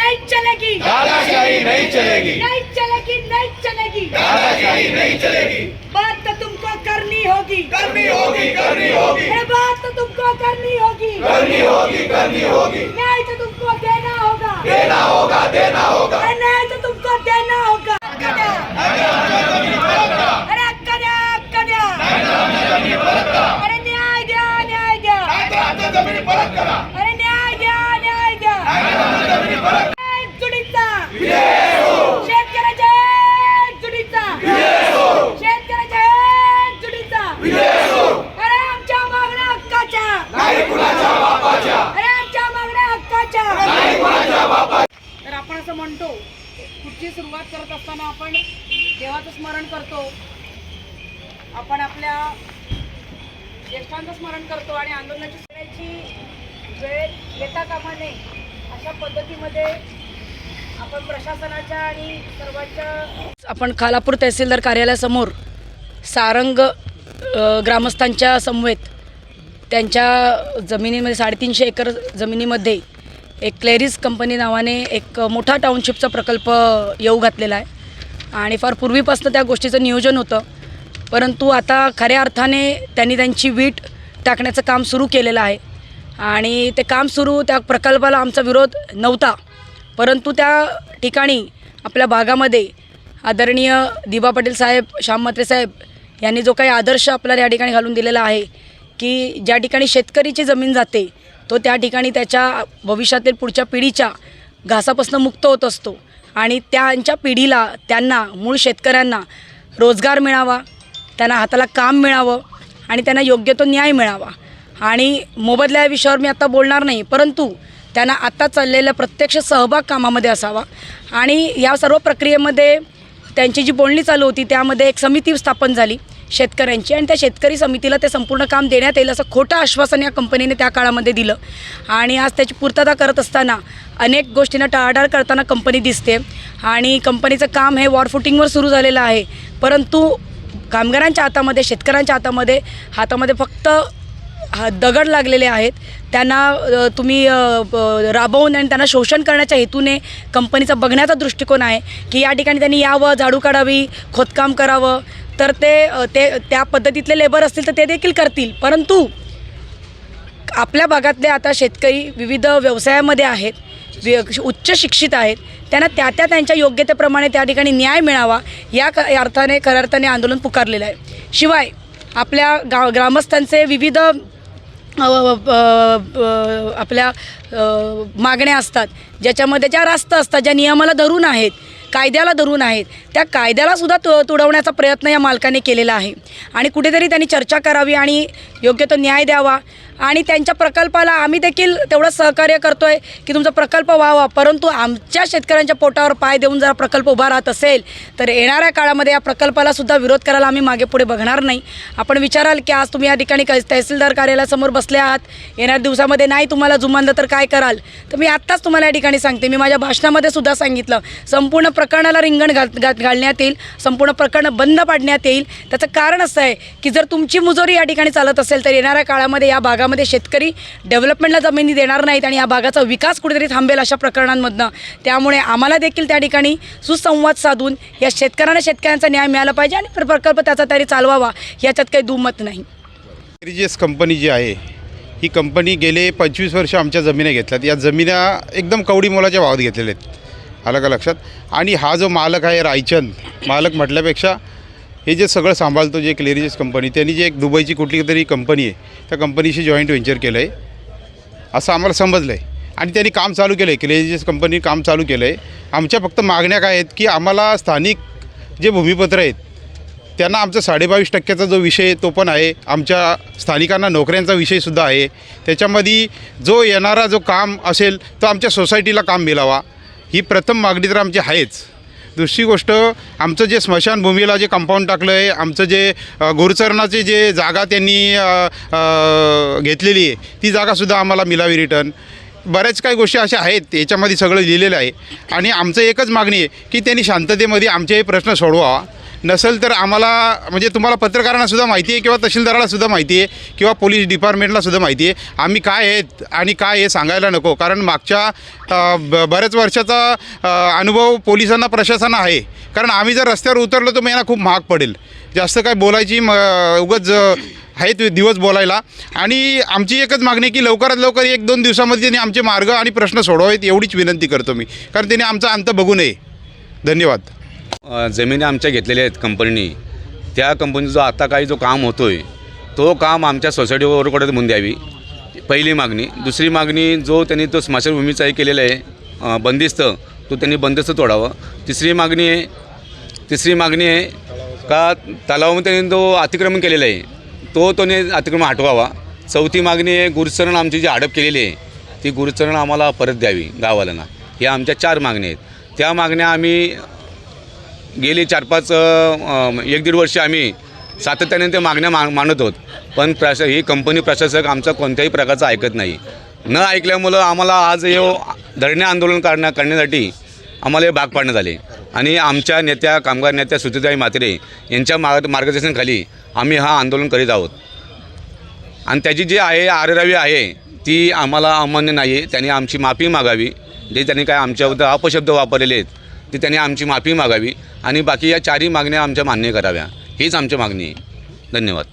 नहीं चलेगी, दादाशाही नहीं चलेगी, नहीं चलेगी, नहीं चलेगी। दादाशाही नहीं चलेगी। बात तो तुमको करनी होगी, करनी होगी, करनी होगी, अरे बात तो तुमको करनी होगी, करनी होगी, करनी होगी। न्याय तो तुमको देना होगा, देना होगा, देना होगा। अरे न्याय तो तुमको देना होगा। अरे कन्या कन्या, अरे न्याय द्या, न्याय द्या, जमीन परत करा, अरे न्याय द्या, न्याय द्या। जमीन परत जुडीचा विजय हो, शेतकऱ्याच्या जुडीचा विजय हो, शेतकऱ्याच्या जुडीचा विजय हो। अरे आमच्या मागण्या हक्काच्या, नाही कुणाच्या बापाच्या, अरे आमच्या मागण्या हक्काच्या। नाही कुणाच्या बापाच्या। तर आपण असं म्हणतो, पुढची सुरुवात करत असताना आपण देवाचं स्मरण करतो, आपण आपल्या ज्येष्ठांचं स्मरण करतो आणि आंदोलनाची करण्याची वेळ येता कामा नये अशा पद्धतीमध्ये आपण प्रशासनाच्या आणि सर्वांच्या आपण खालापूर तहसीलदार कार्यालयासमोर सारंग ग्रामस्थांच्या समवेत त्यांच्या जमिनीमध्ये 350 एकर जमिनीमध्ये एक क्लेरिस कंपनी नावाने एक मोठा टाउनशिपचा प्रकल्प येऊ घातलेला आहे आणि फार पूर्वीपासून त्या गोष्टीचं नियोजन होतं, परंतु आता खऱ्या अर्थाने त्यांनी त्यांची वीट टाकण्याचं काम सुरू केलेलं आहे आणि ते काम सुरू, त्या प्रकल्पाला आमचा विरोध नव्हता, परंतु त्या ठिकाणी आपल्या भागामध्ये आदरणीय दिबा पाटील साहेब, श्याम म्हात्रे साहेब यांनी जो काही आदर्श आपल्याला या ठिकाणी घालून दिलेला आहे की ज्या ठिकाणी शेतकरीची जमीन जाते तो त्या ठिकाणी त्याच्या भविष्यातील पुढच्या पिढीच्या घासापासून मुक्त होत असतो आणि त्यांच्या पिढीला, त्यांना मूळ शेतकऱ्यांना रोजगार मिळावा, त्यांना हाताला काम मिळावं आणि त्यांना योग्य तो न्याय मिळावा। आणि मोबदल्या या विषयावर मी आता बोलणार नाही, परंतु त्यांना आत्ता चाललेल्या प्रत्यक्ष सहभाग कामामध्ये असावा आणि या सर्व प्रक्रियेमध्ये त्यांची जी बोलणी चालू होती त्यामध्ये एक समिती स्थापन झाली शेतकऱ्यांची आणि त्या शेतकरी समितीला ते संपूर्ण काम देण्यात येईल असं खोटं आश्वासन या कंपनीने त्या काळामध्ये दिलं आणि आज त्याची पूर्तता करत असताना अनेक गोष्टींना टाळाटाळ करताना कंपनी दिसते आणि कंपनीचं काम हे वॉरफुटिंगवर सुरू झालेलं आहे, परंतु कामगारांच्या हातामध्ये, शेतकऱ्यांच्या हातामध्ये फक्त दगड लागलेले आहेत। त्यांना तुम्ही राबवून आणि त्यांना शोषण करण्याच्या हेतूने कंपनीचा बघण्याचा दृष्टिकोन आहे की या ठिकाणी त्यांनी यावं, झाडू काढावी, खोदकाम करावं, तर ते त्या पद्धतीतले लेबर असतील तर ते देखील करतील, परंतु आपल्या भागातले आता शेतकरी विविध व्यवसायामध्ये आहेत, उच्च शिक्षित आहेत, त्यांना त्यांच्या योग्यतेप्रमाणे त्या ठिकाणी न्याय मिळावा या अर्थाने, खऱ्या अर्थाने आंदोलन पुकारलेलं आहे। शिवाय आपल्या ग्रामस्थांचे विविध आपल्या मागण्या असतात ज्याच्यामध्ये, ज्या रास्त असतात, ज्या नियमाला धरून आहेत, कायद्याला धरून आहेत, त्या कायद्यालासुद्धा तुडवण्याचा प्रयत्न या मालकाने केलेला आहे आणि कुठेतरी त्यांनी चर्चा करावी आणि योग्य तो न्याय द्यावा आणि त्यांच्या प्रकल्पाला आम्ही देखील तेवढं सहकार्य करतो आहे की तुमचा प्रकल्प व्हावा, परंतु आमच्या शेतकऱ्यांच्या पोटावर पाय देऊन जर प्रकल्प उभा राहत असेल तर येणाऱ्या काळामध्ये या प्रकल्पालासुद्धा विरोध करायला आम्ही मागे पुढे बघणार नाही। आपण विचाराल की आज तुम्ही या ठिकाणी तहसीलदार कार्यालयासमोर बसले आहात, येणाऱ्या दिवसामध्ये नाही तुम्हाला जुमानलं तर काय कराल? तर मी आत्ताच तुम्हाला या ठिकाणी सांगते, मी माझ्या भाषणामध्ये सुद्धा सांगितलं, संपूर्ण प्रकरणाला रिंगण घालण्यात येईल, संपूर्ण प्रकरण बंद पाडण्यात येईल। त्याचं कारण असं आहे की जर तुमची मुजोरी या ठिकाणी चालत असेल तर येणाऱ्या काळामध्ये या भागामध्ये शेतकरी डेव्हलपमेंटला जमिनी देणार नाहीत आणि या भागाचा विकास कुठेतरी थांबेल अशा प्रकरणांमधनं। त्यामुळे आम्हाला देखील त्या ठिकाणी सुसंवाद साधून या शेतकऱ्यांचा न्याय मिळाला पाहिजे आणि प्रकल्प त्याचा तरी चालवावा, याच्यात काही दुमत नाही। क्लेरिस कंपनी जी आहे ही कंपनी गेले 25 वर्ष आमच्या जमिनी घेतल्यात, या जमिन्या एकदम कवडी मोलाच्या भावात घेतलेल्या आहेत, आलं का लक्षात? आणि हा जो मालक आहे रायचंद, मालक म्हटल्यापेक्षा हे जे सगळं सांभाळतो जे क्लेरिस कंपनी, त्यांनी जे एक दुबईची कुठली तरी कंपनी आहे त्या कंपनीशी जॉईंट व्हेंचर केलं आहे असं आम्हाला समजलं आहे आणि त्यांनी काम चालू केलं आहे, क्लेरिस कंपनी काम चालू केलं आहे। आमच्या फक्त मागण्या काय आहेत की आम्हाला स्थानिक जे भूमिपत्र आहेत त्यांना आमचा 22.5% जो विषय तो पण आहे, आमच्या स्थानिकांना नोकऱ्यांचा विषयसुद्धा आहे, त्याच्यामध्ये जो येणारा जो काम असेल तो आमच्या सोसायटीला काम मिळावा, ही प्रथम मागणी तर आमची आहेच। दुसरी गोष्ट, आमचं जे स्मशानभूमीला जे कंपाऊंड टाकलं आहे, आमचं जे गुरुचरणाची जे जागा त्यांनी घेतलेली आहे ती जागासुद्धा आम्हाला मिळावी रिटर्न। बऱ्याच काही गोष्टी अशा आहेत याच्यामध्ये सगळं लिहिलेलं आहे आणि आमचं एकच मागणी आहे की त्यांनी शांततेमध्ये आमचे हे प्रश्न सोडवावा, नसेल तर आम्हाला म्हणजे तुम्हाला पत्रकारांना सुद्धा माहिती आहे किंवा तहसीलदाराला सुद्धा माहिती आहे किंवा पोलीस डिपार्टमेंटला सुद्धा माहिती आहे आम्ही काय आहेत आणि काय हे सांगायला नको. कारण मागच्या बऱ्याच वर्षाचा अनुभव पोलिसांना प्रशासनाला आहे. कारण आम्ही जर रस्त्यावर उतरलो तर महिना खूप महाग पडेल. जास्त काय बोलायची उगाच आहेत दिवस बोलायला. आणि आमची एकच मागणी आहे की लवकरात लवकर 1-2 दिवसामध्ये त्यांनी आमचे मार्ग आणि प्रश्न सोडवावेत एवढीच विनंती करतो मी. कारण त्यांनी आमचा अंत बघू नये. धन्यवाद. जमिनी आमच्या घेतलेल्या आहेत कंपनीने. त्या कंपनीचा जो आता काही जो काम होतो आहे तो काम आमच्या सोसायटीवरकडे म्हणून द्यावी, पहिली मागणी. दुसरी मागणी जो त्यांनी तो स्मशानभूमीचा हे केलेला आहे बंदिस्त, तो त्यांनी बंदिस्त तोडावं. तिसरी मागणी आहे का तलावामध्ये त्यांनी जो अतिक्रमण केलेला आहे तो त्याने अतिक्रमण हटवावा. चौथी मागणी आहे गुरुचरण आमची जी हडप केलेली आहे ती गुरुचरण आम्हाला परत द्यावी गाववाल्यांना. या आमच्या 4 मागण्या आहेत. त्या मागण्या आम्ही गेली 4-5 1-1.5 वर्ष आम्ही सातत्याने त्या मागण्या मांडत आहोत. पण ही कंपनी प्रशासक आमचा कोणत्याही प्रकारचं ऐकत नाही. न ऐकल्यामुळं आम्हाला आज हे धरणे आंदोलन करण्यासाठी आम्हाला हे भाग पाडण्यात आले. आणि आमच्या नेत्या कामगार नेत्या सुचिताई म्हात्रे यांच्या मार्गदर्शनाखाली आम्ही हा आंदोलन करीत आहोत. आणि त्याची जी आहे आरेरावी आहे ती आम्हाला अमान्य नाही आहे. त्यांनी आमची माफी मागावी. जे त्यांनी काय आमच्याबद्दल अपशब्द वापरलेले आहेत ते त्यांनी आमची माफी मागावी आणि बाकी या 4ही मागण्या आमच्या मान्य कराव्या. हीच आमची मागणी आहे. धन्यवाद.